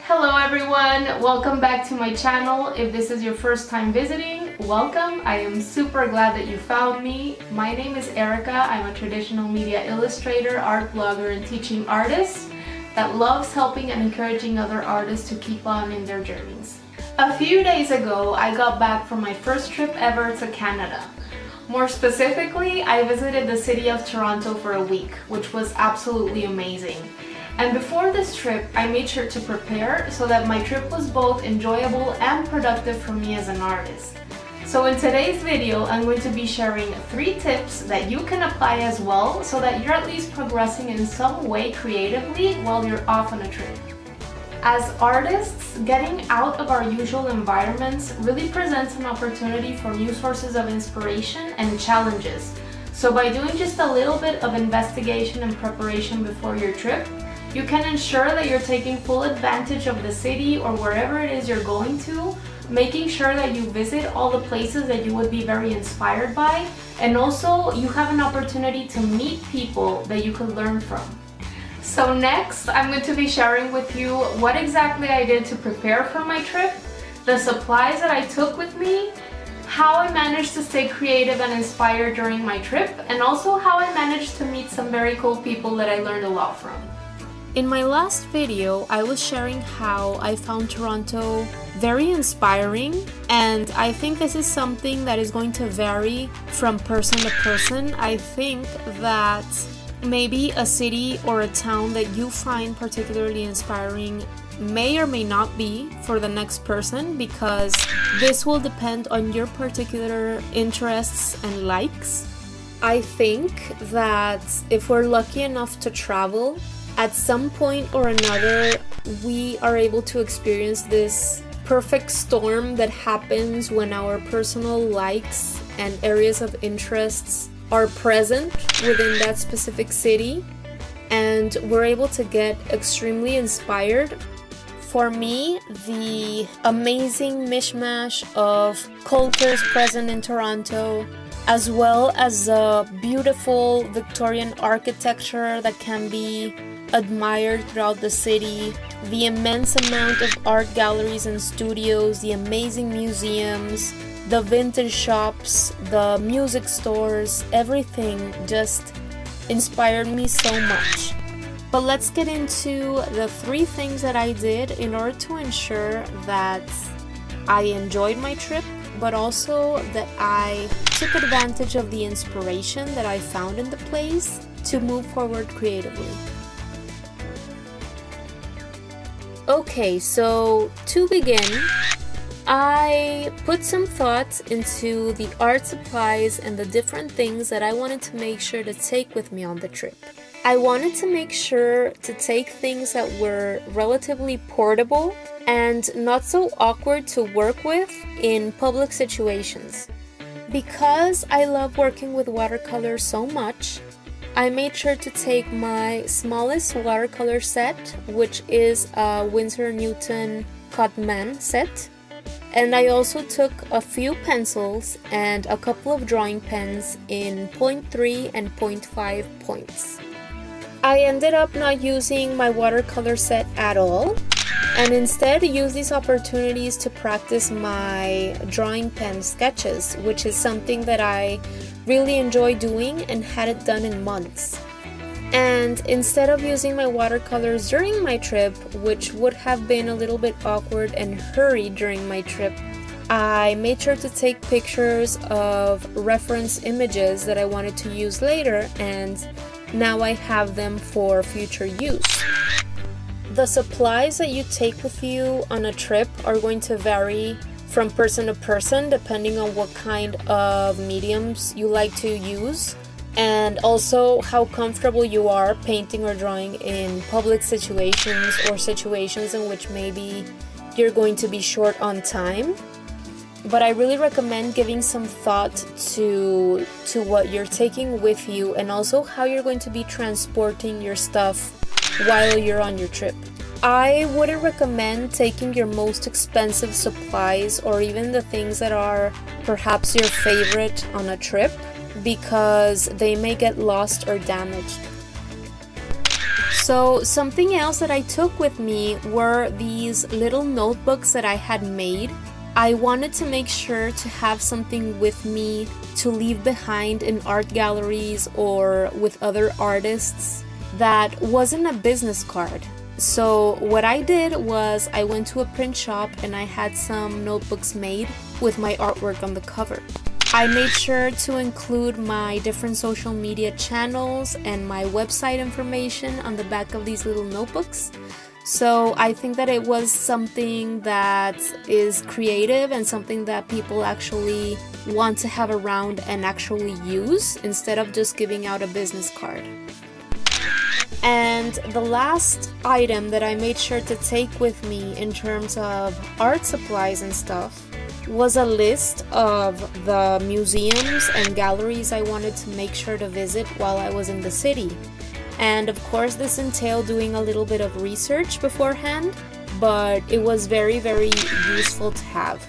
Hello everyone, welcome back to my channel. If this is your first time visiting, welcome. I am super glad that you found me. My name is Erica. I'm a traditional media illustrator, art blogger, and teaching artist that loves helping and encouraging other artists to keep on in their journeys. A few days ago, I got back from my first trip ever to Canada. More specifically, I visited the city of Toronto for a week, which was absolutely amazing. And before this trip, I made sure to prepare so that my trip was both enjoyable and productive for me as an artist. So in today's video, I'm going to be sharing 3 tips that you can apply as well so that you're at least progressing in some way creatively while you're off on a trip. As artists, getting out of our usual environments really presents an opportunity for new sources of inspiration and challenges. So by doing just a little bit of investigation and preparation before your trip, you can ensure that you're taking full advantage of the city or wherever it is you're going to, making sure that you visit all the places that you would be very inspired by, and also you have an opportunity to meet people that you could learn from. So next, I'm going to be sharing with you what exactly I did to prepare for my trip, the supplies that I took with me, how I managed to stay creative and inspired during my trip, and also how I managed to meet some very cool people that I learned a lot from. In my last video, I was sharing how I found Toronto very inspiring, and I think this is something that is going to vary from person to person. I think that maybe a city or a town that you find particularly inspiring may or may not be for the next person, because this will depend on your particular interests and likes. I think that if we're lucky enough to travel, at some point or another, we are able to experience this perfect storm that happens when our personal likes and areas of interests are present within that specific city, and we're able to get extremely inspired. For me, the amazing mishmash of cultures present in Toronto, as well as the beautiful Victorian architecture that can be admired throughout the city, the immense amount of art galleries and studios, the amazing museums, the vintage shops, the music stores, everything just inspired me so much. But let's get into the 3 things that I did in order to ensure that I enjoyed my trip, but also that I took advantage of the inspiration that I found in the place to move forward creatively. Okay, so to begin, I put some thought into the art supplies and the different things that I wanted to make sure to take with me on the trip. I wanted to make sure to take things that were relatively portable and not so awkward to work with in public situations. Because I love working with watercolor so much, I made sure to take my smallest watercolor set, which is a Winsor & Newton Cotman set. And I also took a few pencils and a couple of drawing pens in 0.3 and 0.5 points. I ended up not using my watercolor set at all, and instead used these opportunities to practice my drawing pen sketches, which is something that I really enjoy doing and hadn't done in months. And instead of using my watercolors during my trip, which would have been a little bit awkward and hurried during my trip, I made sure to take pictures of reference images that I wanted to use later, and now I have them for future use. The supplies that you take with you on a trip are going to vary from person to person depending on what kind of mediums you like to use, and also how comfortable you are painting or drawing in public situations or situations in which maybe you're going to be short on time. But I really recommend giving some thought to what you're taking with you, and also how you're going to be transporting your stuff while you're on your trip. I wouldn't recommend taking your most expensive supplies or even the things that are perhaps your favorite on a trip, because they may get lost or damaged. So something else that I took with me were these little notebooks that I had made. I wanted to make sure to have something with me to leave behind in art galleries or with other artists that wasn't a business card. So what I did was I went to a print shop and I had some notebooks made with my artwork on the cover. I made sure to include my different social media channels and my website information on the back of these little notebooks. So I think that it was something that is creative and something that people actually want to have around and actually use instead of just giving out a business card. And the last item that I made sure to take with me in terms of art supplies and stuff was a list of the museums and galleries I wanted to make sure to visit while I was in the city. And of course this entailed doing a little bit of research beforehand, but it was very, very useful to have.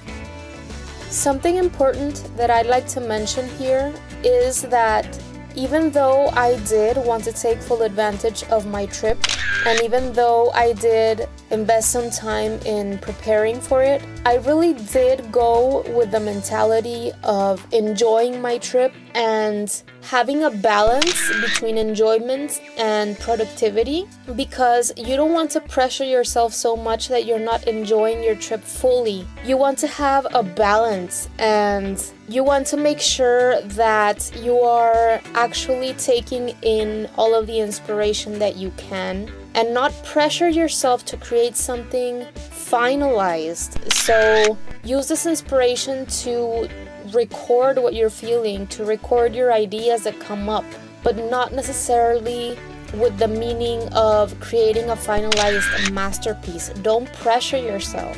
Something important that I'd like to mention here is that even though I did want to take full advantage of my trip, and even though I did invest some time in preparing for it, I really did go with the mentality of enjoying my trip and having a balance between enjoyment and productivity, because you don't want to pressure yourself so much that you're not enjoying your trip fully. You want to have a balance and you want to make sure that you are actually taking in all of the inspiration that you can and not pressure yourself to create something finalized. So use this inspiration to record what you're feeling, to record your ideas that come up, but not necessarily with the meaning of creating a finalized masterpiece. Don't pressure yourself.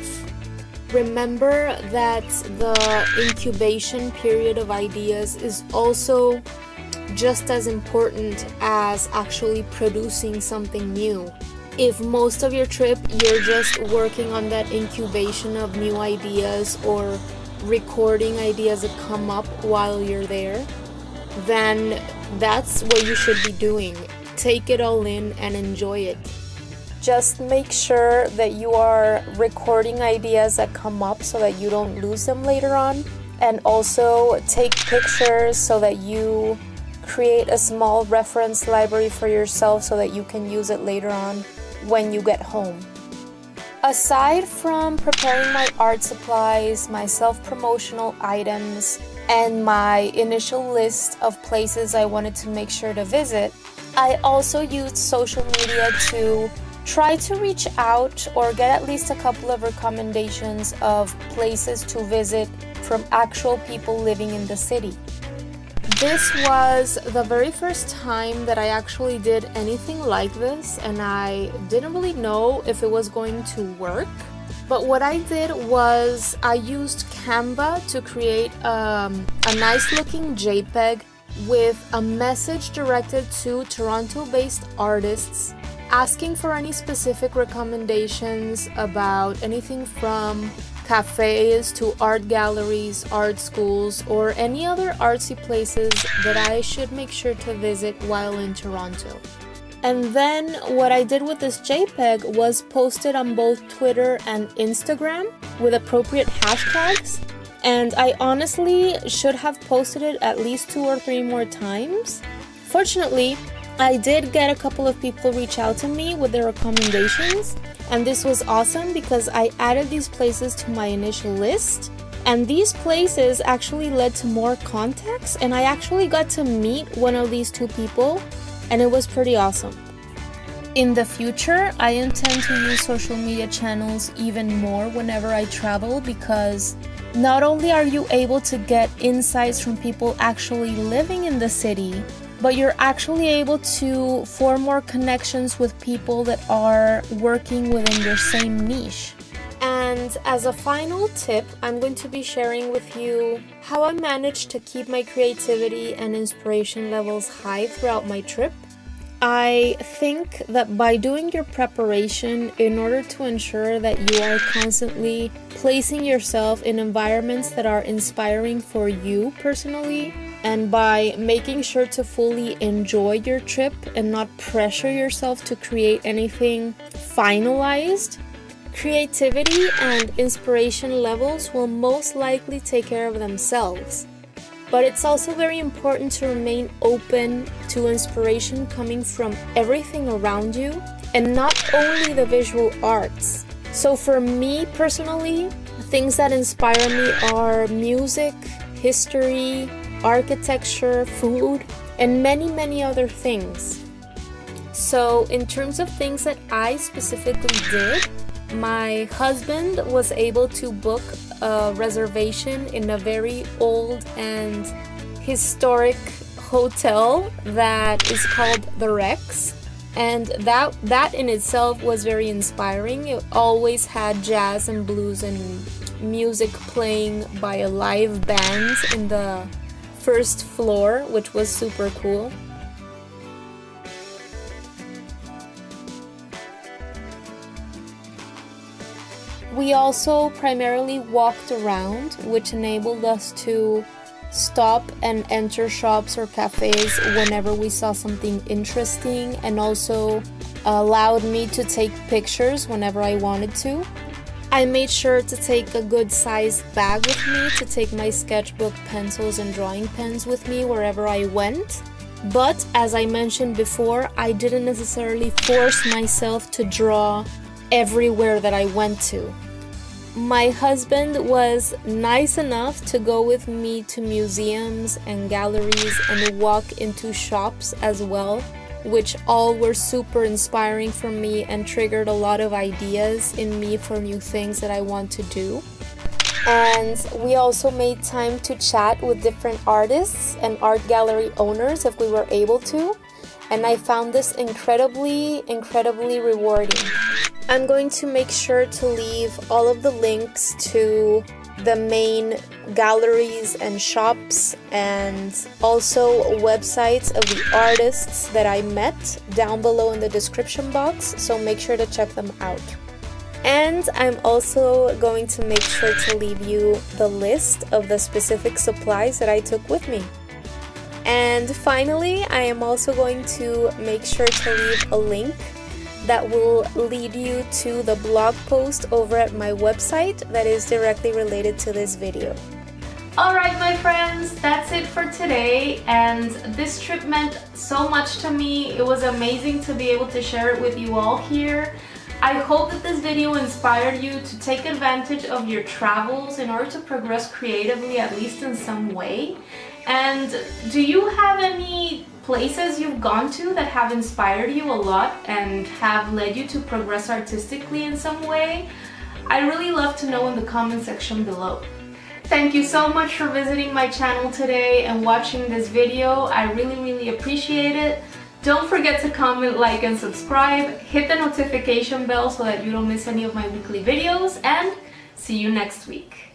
Remember that the incubation period of ideas is also just as important as actually producing something new. If most of your trip you're just working on that incubation of new ideas or recording ideas that come up while you're there, then that's what you should be doing. Take it all in and enjoy it. Just make sure that you are recording ideas that come up so that you don't lose them later on, and also take pictures so that you create a small reference library for yourself so that you can use it later on when you get home. Aside from preparing my art supplies, my self-promotional items, and my initial list of places I wanted to make sure to visit, I also used social media to try to reach out or get at least a couple of recommendations of places to visit from actual people living in the city. This was the very first time that I actually did anything like this, and I didn't really know if it was going to work. But what I did was I used Canva to create a nice looking JPEG with a message directed to Toronto-based artists asking for any specific recommendations about anything from cafes to art galleries, art schools, or any other artsy places that I should make sure to visit while in Toronto. And then what I did with this JPEG was post it on both Twitter and Instagram with appropriate hashtags. And I honestly should have posted it at least 2 or 3 more times. Fortunately, I did get a couple of people reach out to me with their recommendations, and this was awesome because I added these places to my initial list, and these places actually led to more contacts, and I actually got to meet one of these 2 people, and it was pretty awesome. In the future, I intend to use social media channels even more whenever I travel, because not only are you able to get insights from people actually living in the city, but you're actually able to form more connections with people that are working within your same niche. And as a final tip, I'm going to be sharing with you how I managed to keep my creativity and inspiration levels high throughout my trip. I think that by doing your preparation in order to ensure that you are constantly placing yourself in environments that are inspiring for you personally And by making sure to fully enjoy your trip and not pressure yourself to create anything finalized, creativity and inspiration levels will most likely take care of themselves. But it's also very important to remain open to inspiration coming from everything around you and not only the visual arts. So for me personally, things that inspire me are music, history, architecture, food, and many other things. So in terms of things that I specifically did, my husband was able to book a reservation in a very old and historic hotel that is called the Rex, and that in itself was very inspiring. It always had jazz and blues and music playing by a live band in the first floor, which was super cool. We also primarily walked around, which enabled us to stop and enter shops or cafes whenever we saw something interesting, and also allowed me to take pictures whenever I wanted to. I made sure to take a good sized bag with me, to take my sketchbook, pencils, and drawing pens with me wherever I went. But as I mentioned before, I didn't necessarily force myself to draw everywhere that I went to. My husband was nice enough to go with me to museums and galleries and walk into shops as well, which all were super inspiring for me and triggered a lot of ideas in me for new things that I want to do. And we also made time to chat with different artists and art gallery owners if we were able to, and I found this incredibly rewarding. I'm going to make sure to leave all of the links to the main galleries and shops and also websites of the artists that I met down below in the description box, so make sure to check them out. And I'm also going to make sure to leave you the list of the specific supplies that I took with me. And finally, I am also going to make sure to leave a link that will lead you to the blog post over at my website that is directly related to this video. Alright my friends, that's it for today, and this trip meant so much to me. It was amazing to be able to share it with you all here. I hope that this video inspired you to take advantage of your travels in order to progress creatively, at least in some way. And do you have any places you've gone to that have inspired you a lot and have led you to progress artistically in some way? I'd really love to know in the comment section below. Thank you so much for visiting my channel today and watching this video. I really appreciate it. Don't forget to comment, like, and subscribe. Hit the notification bell so that you don't miss any of my weekly videos, and see you next week.